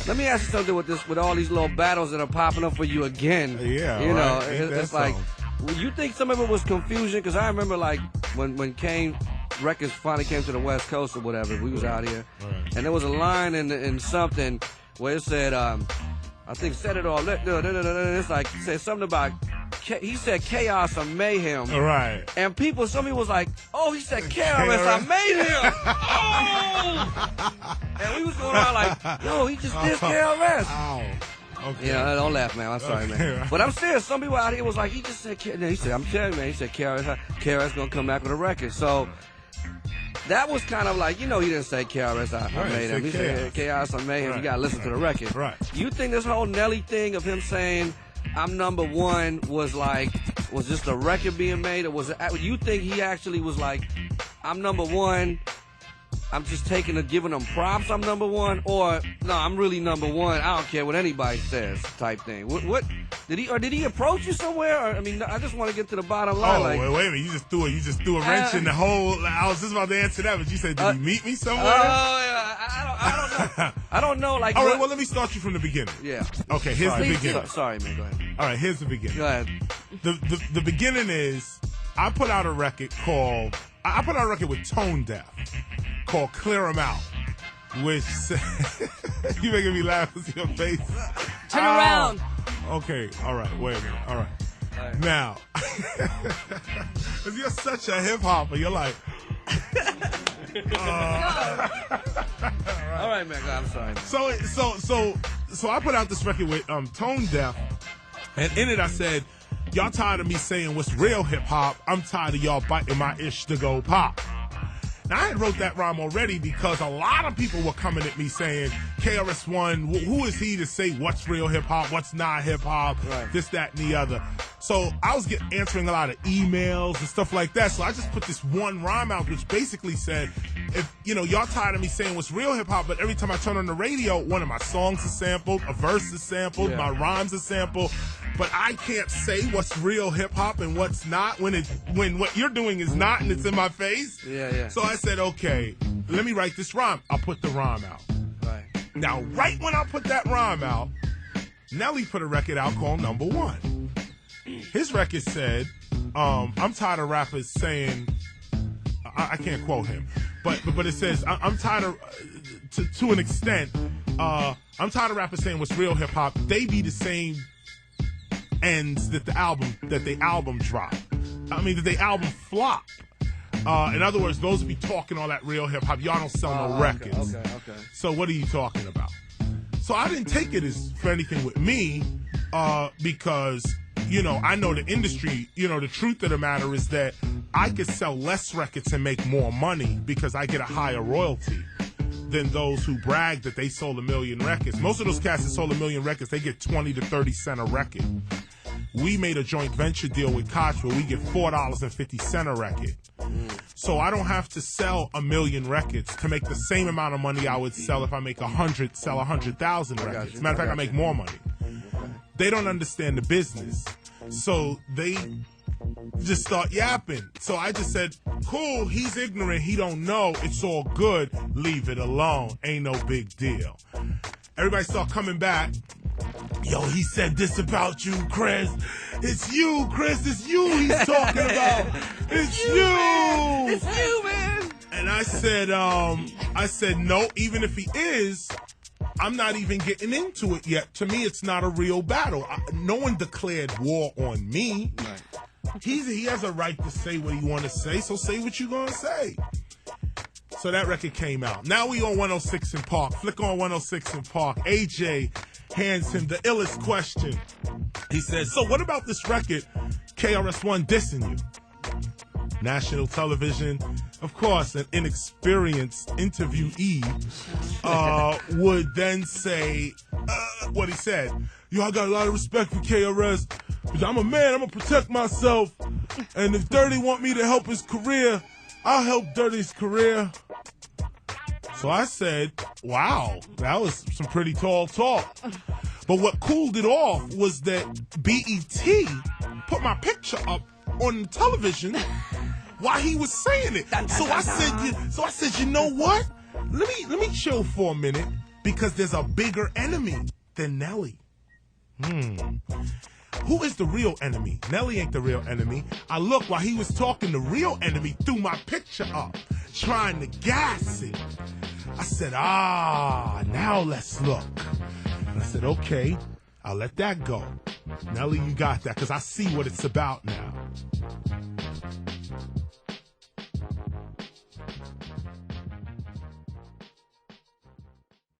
let me ask you something with all these little battles that are popping up for you again. Yeah, you know, right. it's like, you think some of it was confusion? Because I remember like when Kane Records finally came to the West Coast or whatever, we was out here, and there was a line in something where it said, I think Set It All. It's like said something about. He said chaos or mayhem. Right. And some people was like, oh, he said KRS, I made him. Oh! And we was going around like, yo, he just did KRS. Ow. Okay. You know, don't laugh, man. I'm sorry, man. But I'm serious. Some people out here was like, he just said, he said, I'm telling you, man, he said KRS gonna come back with a record. So that was kind of like, you know, he didn't say KRS, I made him. He said KRS, I made him. You gotta listen to the record. Right. You think this whole Nelly thing of him saying, I'm number one was just a record being made, or was it, you think he actually was like, I'm number one, I'm just giving them props, I'm number one, or no, I'm really number one, I don't care what anybody says type thing? What did he approach you somewhere? Or, I mean, I just want to get to the bottom line. Oh, wait a minute, you just threw a wrench in the whole. I was just about to answer that, but you said, did he meet me somewhere? I don't know. I don't know. Like, all right, well, let me start you from the beginning. Yeah. Okay, here's the beginning. Sorry, man. Go ahead. All right, here's the beginning. Go ahead. The beginning is I put out a record with Tone Deaf called Clear 'Em Out, which you making me laugh with your face. Turn around. Okay, all right, wait a minute. All right. Now, because you're such a hip hopper, you're like. All right, man. I'm sorry, man. So I put out this record with Tone Deaf, and in it I said, y'all tired of me saying what's real hip hop? I'm tired of y'all biting my ish to go pop. Now, I had wrote that rhyme already because a lot of people were coming at me saying, KRS-One, who is he to say what's real hip-hop, what's not hip-hop, this, that, and the other. So I was answering a lot of emails and stuff like that. So I just put this one rhyme out, which basically said, if, you know, y'all tired of me saying what's real hip-hop, but every time I turn on the radio, one of my songs is sampled, a verse is sampled, my rhymes are sampled, but I can't say what's real hip-hop and what's not when what you're doing is not and it's in my face. Yeah. So I said, okay, let me write this rhyme. I'll put the rhyme out. Right. Now, right when I put that rhyme out, Nelly put a record out called Number One. His record said, I'm tired of rappers saying, I can't quote him, but it says, I'm tired of, to an extent, I'm tired of rappers saying what's real hip hop. They be the same ends that the album drop. I mean, that the album flop. In other words, those be talking all that real hip hop. Y'all don't sell no records. Okay. So what are you talking about? So I didn't take it as for anything with me, because, you know, I know the industry, you know, the truth of the matter is that I could sell less records and make more money because I get a higher royalty than those who brag that they sold 1 million records. Most of those cats that sold 1 million records, they get 20 to 30 cents a record. We made a joint venture deal with Koch where we get $4.50 a record. So I don't have to sell 1 million records to make the same amount of money I would sell if I make 100,000 records. Matter of fact, I make more money. They don't understand the business. So they just start yapping. So I just said, cool, he's ignorant, he don't know, it's all good, leave it alone, ain't no big deal. Everybody start coming back. Yo, he said this about you, Chris. It's you, Chris. It's you he's talking about. It's you. It's you, man. And I said, no, even if he is, I'm not even getting into it yet. To me, it's not a real battle. No one declared war on me. Right. He has a right to say what he want to say, so say what you gonna say. So that record came out. Now we on 106 in Park. Flick on 106 in Park. AJ hands him the illest question. He says, so what about this record, KRS-One dissing you? National television, of course, an inexperienced interviewee would then say what he said. Yo, I got a lot of respect for KRS, because I'm a man, I'm going to protect myself, and if Dirty want me to help his career, I'll help Dirty's career. So I said, wow, that was some pretty tall talk. But what cooled it off was that BET put my picture up on television while he was saying it. So I said, you know what? Let me chill for a minute. because there's a bigger enemy than Nelly. Who is the real enemy? Nelly ain't the real enemy. I look, while he was talking, the real enemy threw my picture up, trying to gas it. I said, now let's look. And I said, okay, I'll let that go. Nelly, you got that, because I see what it's about now.